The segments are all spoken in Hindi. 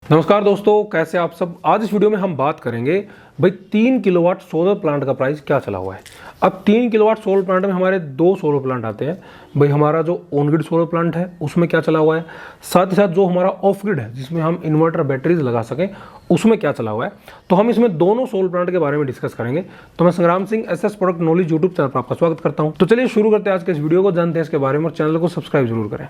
नमस्कार दोस्तों, कैसे आप सब। आज इस वीडियो में हम बात करेंगे भाई 3 किलोवाट सोलर प्लांट का प्राइस क्या चला हुआ है। अब 3 किलोवाट सोलर प्लांट में हमारे दो सोलर प्लांट आते हैं। भाई हमारा जो ऑन ग्रिड सोलर प्लांट है उसमें क्या चला हुआ है, साथ ही साथ जो हमारा ऑफ ग्रिड है जिसमें हम इन्वर्टर बैटरीज लगा सकें उसमें क्या चला हुआ है। तो हम इसमें दोनों सोलर प्लांट के बारे में डिस्कस करेंगे। तो मैं संग्राम Singh SS product knowledge YouTube channel पर आपका स्वागत करता हूँ। तो चलिए शुरू करते हैं आज के इस वीडियो को, जानते हैं इसके बारे में और चैनल को सब्सक्राइब जरूर करें।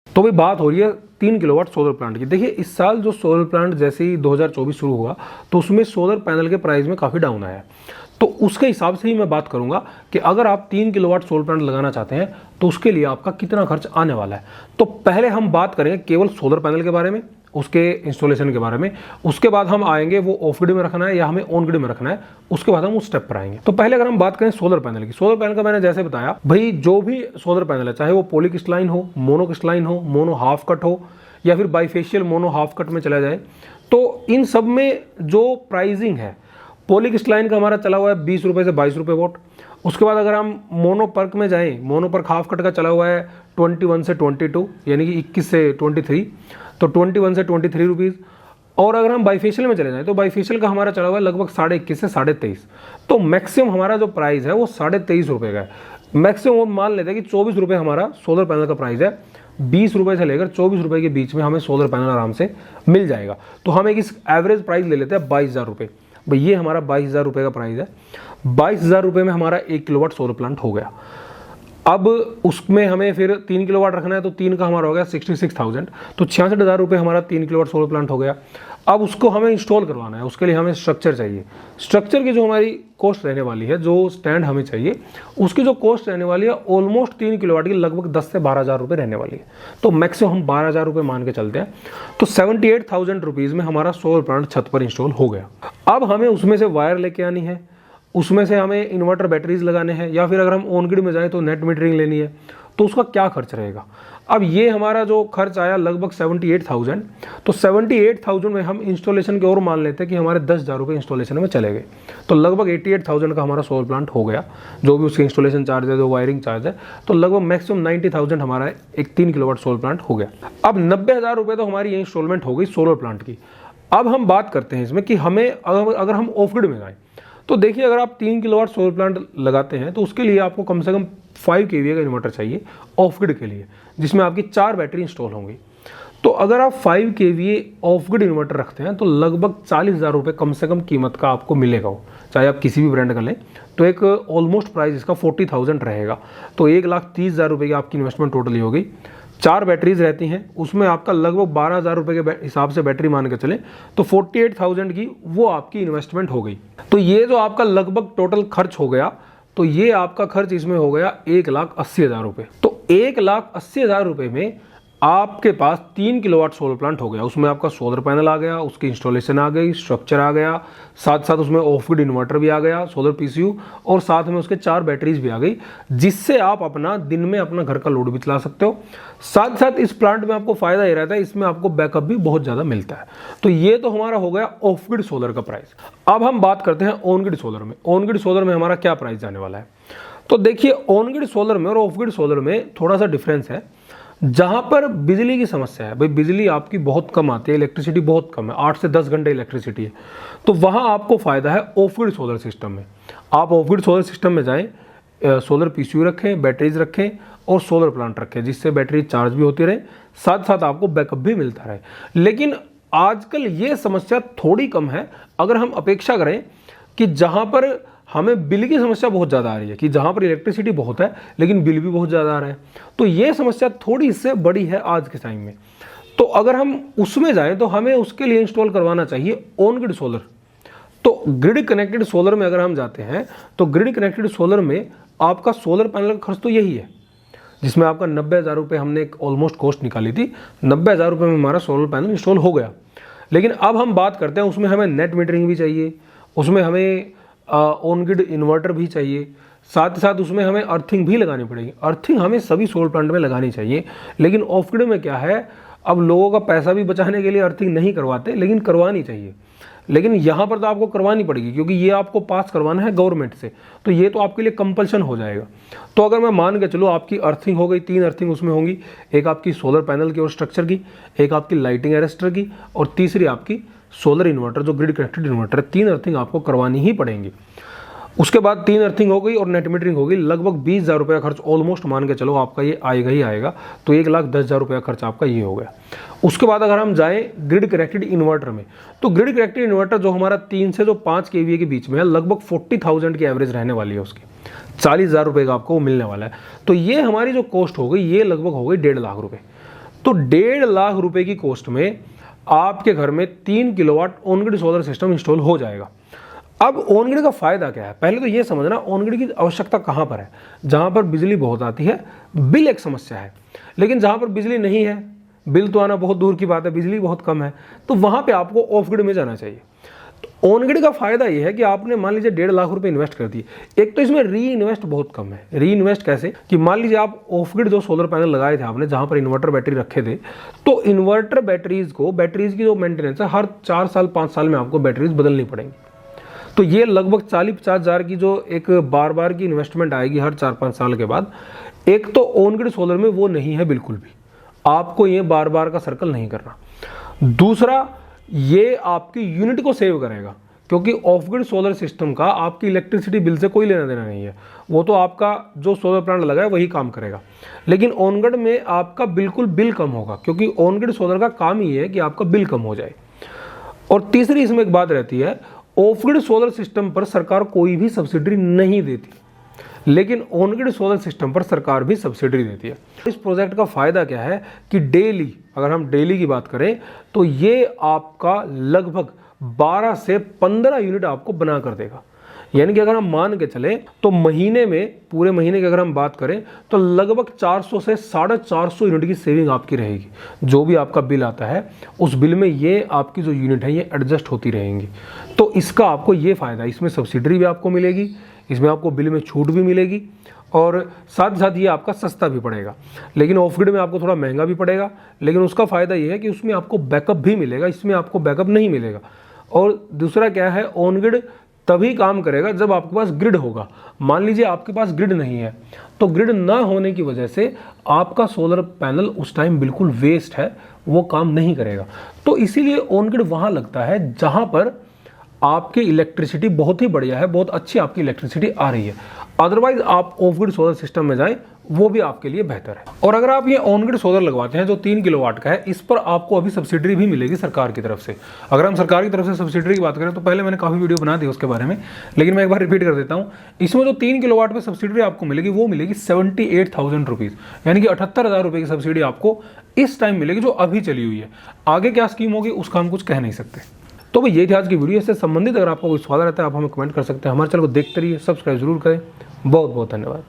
तो भाई बात हो रही है 3 किलोवाट सोलर प्लांट की। देखिए इस साल जो सोलर प्लांट जैसे ही 2024 शुरू हुआ तो उसमें सोलर पैनल के प्राइस में काफ़ी डाउन आया है। तो उसके हिसाब से ही मैं बात करूंगा कि अगर आप 3 किलोवाट सोलर प्लांट लगाना चाहते हैं तो उसके लिए आपका कितना खर्च आने वाला है। तो पहले हम बात करेंगे केवल सोलर पैनल के बारे में, उसके इंस्टॉलेशन के बारे में। उसके बाद हम आएंगे वो ऑफ ग्रिड में रखना है या हमें ऑन ग्रिड में रखना है, उसके बाद हम उस स्टेप पर आएंगे। तो पहले अगर हम बात करें सोलर पैनल की, सोलर पैनल का मैंने जैसे बताया भाई जो भी सोलर पैनल है, चाहे वो पॉली क्रिस्टलाइन हो, मोनो क्रिस्टलाइन हो, मोनो हाफ कट हो या फिर बाइफेशियल मोनो हाफ कट में चला जाए, तो इन सब में जो प्राइसिंग है पॉली क्रिस्टलाइन का हमारा चला हुआ है 20 रुपये से 22 रुपये वॉट। उसके बाद अगर हम मोनो पर्क में जाएं, मोनो पर्क हाफ कट का चला हुआ है 21 से 22 यानी कि 21 से 23, तो 21 से 23 रुपीज़। और अगर हम बाइफेशियल में चले जाएं तो बाइफेशियल का हमारा चला हुआ है लगभग 21.5 से 23.5। तो मैक्सिमम हमारा जो प्राइस है वो 23.5 रुपये का है। मैक्सिमम मान लेते हैं कि 24 रुपये हमारा सोलर पैनल का प्राइस है। 20 रुपये से लेकर 24 रुपये के बीच में हमें सोलर पैनल आराम से मिल जाएगा। तो हम एक इस एवरेज प्राइस ले लेते हैं 22,000 रुपये। भाई ये हमारा 22,000 रुपये का प्राइस है। 22,000 रुपये में हमारा 1 किलोवाट सोलर प्लांट हो गया। अब उसमें हमें फिर 3 किलोवाट रखना है तो 3 का हमारा हो गया 66,000, तो 66,000 रुपये हमारा 3 किलोवाट सोलर प्लांट हो गया। अब उसको हमें इंस्टॉल करवाना है, उसके लिए हमें स्ट्रक्चर चाहिए। स्ट्रक्चर की जो हमारी कॉस्ट रहने वाली है, जो स्टैंड हमें चाहिए उसकी जो कॉस्ट रहने वाली है ऑलमोस्ट 3 किलोवाट की लगभग 10 से 12,000 रुपये रहने वाली है। तो मैक्सिमम हम 12,000 रुपये मान के चलते हैं। तो 78,000 रुपीज़ में हमारा सोलर प्लांट छत पर इंस्टॉल हो गया। अब हमें उसमें से वायर लेके आनी है, उसमें से हमें इन्वर्टर बैटरीज लगाने हैं, या फिर अगर हम ऑन ग्रिड में जाएं तो नेट मीटरिंग लेनी है। तो उसका क्या खर्च रहेगा। अब ये हमारा जो खर्च आया लगभग 78,000। तो 78,000 में हम इंस्टॉलेशन के और मान लेते हैं कि हमारे 10,000 रुपये इंस्टॉलेशन में चले गए, तो लगभग 88,000 का हमारा सोलर प्लांट हो गया। जो भी उसके इंस्टॉलेशन चार्ज है, जो वायरिंग चार्ज है, तो लगभग मैक्सिमम 90,000 हमारा एक 3 किलोवाट सोलर प्लांट हो गया। अब 90,000 रुपये तो हमारी ये इंस्टॉलमेंट हो गई सोलर प्लांट की। अब हम बात करते हैं इसमें कि हमें अगर हम ऑफ ग्रिड में जाएँ तो देखिए अगर आप 3 किलोवाट सोलर प्लांट लगाते हैं तो उसके लिए आपको कम से कम 5 kVA का इन्वर्टर चाहिए ऑफ ग्रिड के लिए, जिसमें आपकी 4 बैटरी इंस्टॉल होंगी। तो अगर आप 5 kVA ऑफ ग्रिड इन्वर्टर रखते हैं तो लगभग 40,000 रुपये कम से कम कीमत का आपको मिलेगा वो, चाहे आप किसी भी ब्रांड का लें। तो एक ऑलमोस्ट प्राइस इसका 40,000 रहेगा। तो 1,30,000 रुपये की आपकी इन्वेस्टमेंट टोटली हो गई। 4 बैटरीज रहती हैं, उसमें आपका लगभग 12,000 रुपये के हिसाब से बैटरी मान के चले तो 48,000 की वो आपकी इन्वेस्टमेंट हो गई। तो ये जो आपका लगभग टोटल खर्च हो गया, तो ये आपका खर्च इसमें हो गया 1,80,000 रुपये। तो 1,80,000 रुपये में आपके पास 3 किलोवाट सोलर प्लांट हो गया। उसमें आपका सोलर पैनल आ गया, उसकी इंस्टॉलेशन आ गई, स्ट्रक्चर आ गया, साथ साथ उसमें ऑफ ग्रिड इन्वर्टर भी आ गया, सोलर पीसीयू, और साथ में उसके 4 बैटरीज भी आ गई, जिससे आप अपना दिन में अपना घर का लोड भी चला सकते हो। साथ साथ इस प्लांट में आपको फायदा ये रहता है, इसमें आपको बैकअप भी बहुत ज़्यादा मिलता है। तो ये तो हमारा हो गया ऑफ ग्रिड सोलर का प्राइस। अब हम बात करते हैं ऑन ग्रिड सोलर में। ऑन ग्रिड सोलर में हमारा क्या प्राइस जाने वाला है। तो देखिए ऑन ग्रिड सोलर में और ऑफ ग्रिड सोलर में थोड़ा सा डिफरेंस है। जहां पर बिजली की समस्या है, भाई बिजली आपकी बहुत कम आती है, इलेक्ट्रिसिटी बहुत कम है, 8 से 10 घंटे इलेक्ट्रिसिटी है, तो वहां आपको फायदा है ऑफ ग्रिड सोलर सिस्टम में। आप ऑफ ग्रिड सोलर सिस्टम में जाएं, सोलर पीसीयू रखें, बैटरीज रखें और सोलर प्लांट रखें, जिससे बैटरी चार्ज भी होती रहे, साथ साथ आपको बैकअप भी मिलता रहे। लेकिन आजकल ये समस्या थोड़ी कम है अगर हम अपेक्षा करें कि जहां पर हमें बिल की समस्या बहुत ज़्यादा आ रही है, कि जहाँ पर इलेक्ट्रिसिटी बहुत है लेकिन बिल भी बहुत ज़्यादा आ रहा है, तो ये समस्या थोड़ी इससे बड़ी है आज के टाइम में। तो अगर हम उसमें जाएं तो हमें उसके लिए इंस्टॉल करवाना चाहिए ऑन ग्रिड सोलर। तो ग्रिड कनेक्टेड सोलर में अगर हम जाते हैं तो ग्रिड कनेक्टेड सोलर में आपका सोलर पैनल का खर्च तो यही है, जिसमें आपका 90,000 रुपये हमने एक ऑलमोस्ट कॉस्ट निकाली थी। 90,000 रुपये में हमारा सोलर पैनल इंस्टॉल हो गया। लेकिन अब हम बात करते हैं उसमें हमें नेट मीटरिंग भी चाहिए, उसमें हमें ऑन ग्रिड इन्वर्टर भी चाहिए, साथ ही साथ उसमें हमें अर्थिंग भी लगानी पड़ेगी। अर्थिंग हमें सभी सोलर प्लांट में लगानी चाहिए। लेकिन ऑफ ग्रिड में क्या है, अब लोगों का पैसा भी बचाने के लिए अर्थिंग नहीं करवाते, लेकिन करवानी चाहिए। लेकिन यहाँ पर तो आपको करवानी पड़ेगी क्योंकि ये आपको पास करवाना है गवर्नमेंट से, तो ये तो आपके लिए कंपल्शन हो जाएगा। तो अगर मैं मान के चलो आपकी अर्थिंग हो गई, 3 अर्थिंग उसमें होंगी, एक आपकी सोलर पैनल की और स्ट्रक्चर की, एक आपकी लाइटिंग अरेस्टर की, और तीसरी आपकी सोलर इन्वर्टर जो ग्रिड कनेक्टेड इन्वर्टर है। 3 अर्थिंग आपको करवानी ही पड़ेंगी। उसके बाद 3 अर्थिंग हो गई और नेट मीटरिंग हो गई, लगभग 20,000 रुपये का खर्च ऑलमोस्ट मान के चलो आपका ये आएगा ही आएगा। तो 1,10,000 रुपये का खर्च आपका ये हो गया। उसके बाद अगर हम जाएं ग्रिड कनेक्टेड इन्वर्टर में, तो ग्रिड कनेक्टेड इन्वर्टर जो हमारा 3 से जो 5 kVA के बीच में है, लगभग 40,000 की एवरेज रहने वाली है उसकी, 40,000 रुपये का आपको मिलने वाला है। तो ये हमारी जो कॉस्ट हो गई ये लगभग हो गई 1.5 लाख रुपये। तो 1.5 लाख रुपये की कॉस्ट में आपके घर में 3 kilowatt on grid solar system install हो जाएगा। अब ऑन ग्रिड का फायदा क्या है, पहले तो ये समझना ऑन ग्रिड की आवश्यकता कहाँ पर है। जहाँ पर बिजली बहुत आती है, बिल एक समस्या है, लेकिन जहाँ पर बिजली नहीं है, बिल तो आना बहुत दूर की बात है, बिजली बहुत कम है, तो वहाँ पे आपको ऑफ ग्रिड में जाना चाहिए। तो ऑन ग्रिड का फायदा ये है कि आपने मान लीजिए 1.5 लाख रुपए इन्वेस्ट कर दिए, एक तो इसमें री इन्वेस्ट बहुत कम है। री इन्वेस्ट कैसे कि मान लीजिए आप ऑफ ग्रिड जो सोलर पैनल लगाए थे आपने, जहाँ पर इन्वर्टर बैटरी रखे थे, तो इन्वर्टर बैटरीज की जो मेंटेनेंस है हर 4 साल 5 साल में आपको बैटरीज बदलनी पड़ेंगी। तो ये लगभग 40-50 हज़ार की जो एक बार की इन्वेस्टमेंट आएगी हर 4-5 साल के बाद। एक तो ऑन ग्रिड सोलर में वो नहीं है बिल्कुल भी, आपको ये बार का सर्कल नहीं करना। दूसरा, ये आपकी यूनिट को सेव करेगा, क्योंकि ऑफ ग्रिड सोलर सिस्टम का आपकी इलेक्ट्रिसिटी बिल से कोई लेना देना नहीं है, वो तो आपका जो सोलर प्लांट लगा है वही काम करेगा। लेकिन ऑन ग्रिड में आपका बिल्कुल बिल कम होगा, क्योंकि ऑन ग्रिड सोलर का काम ही है कि आपका बिल कम हो जाए। और तीसरी इसमें एक बात रहती है, ऑफ ग्रिड सोलर सिस्टम पर सरकार कोई भी सब्सिडी नहीं देती, लेकिन ऑन ग्रिड सोलर सिस्टम पर सरकार भी सब्सिडी देती है। इस प्रोजेक्ट का फायदा क्या है कि डेली, अगर हम डेली की बात करें तो ये आपका लगभग 12 से 15 यूनिट आपको बना कर देगा। यानी कि अगर हम मान के चले तो महीने में, पूरे महीने की अगर हम बात करें तो लगभग 400 से 450 यूनिट की सेविंग आपकी रहेगी। जो भी आपका बिल आता है उस बिल में ये आपकी जो यूनिट है ये एडजस्ट होती रहेंगी। तो इसका आपको ये फ़ायदा, इसमें सब्सिडी भी आपको मिलेगी, इसमें आपको बिल में छूट भी मिलेगी, और साथ साथ ये आपका सस्ता भी पड़ेगा। लेकिन ऑफ ग्रिड में आपको थोड़ा महंगा भी पड़ेगा, लेकिन उसका फ़ायदा ये है कि उसमें आपको बैकअप भी मिलेगा, इसमें आपको बैकअप नहीं मिलेगा। और दूसरा क्या है, ऑन ग्रिड तभी काम करेगा जब आपके पास ग्रिड होगा। मान लीजिए आपके पास ग्रिड नहीं है, तो ग्रिड ना होने की वजह से आपका सोलर पैनल उस टाइम बिल्कुल वेस्ट है, वो काम नहीं करेगा। तो इसीलिए ऑन ग्रिड वहाँ लगता है जहाँ पर आपकी इलेक्ट्रिसिटी बहुत ही बढ़िया है, बहुत अच्छी आपकी इलेक्ट्रिसिटी आ रही है। अदरवाइज आप ऑफ ग्रिड सोलर सिस्टम में जाएं, वो भी आपके लिए बेहतर है। और अगर आप ये ऑन ग्रिड सोलर लगवाते हैं जो 3 किलोवाट का है, इस पर आपको अभी सब्सिडी भी मिलेगी सरकार की तरफ से। अगर हम सरकार की तरफ से सब्सिडी की बात करें तो पहले मैंने काफ़ी वीडियो बना दी उसके बारे में, लेकिन मैं एक बार रिपीट कर देता हूँ। इसमें जो 3 किलोवाट पर सब्सिडी आपको मिलेगी वो मिलेगी 78,000 रुपीज़, यानी कि 78,000 रुपये की सब्सिडी आपको इस टाइम मिलेगी जो अभी चली हुई है। आगे क्या स्कीम होगी उसका हम कुछ कह नहीं सकते। तो भाई ये थी आज की वीडियो। इससे संबंधित अगर आपको कोई सवाल रहता है आप हमें कमेंट कर सकते हैं। हमारे चैनल को देखते रहिए, सब्सक्राइब जरूर करें। बहुत बहुत धन्यवाद।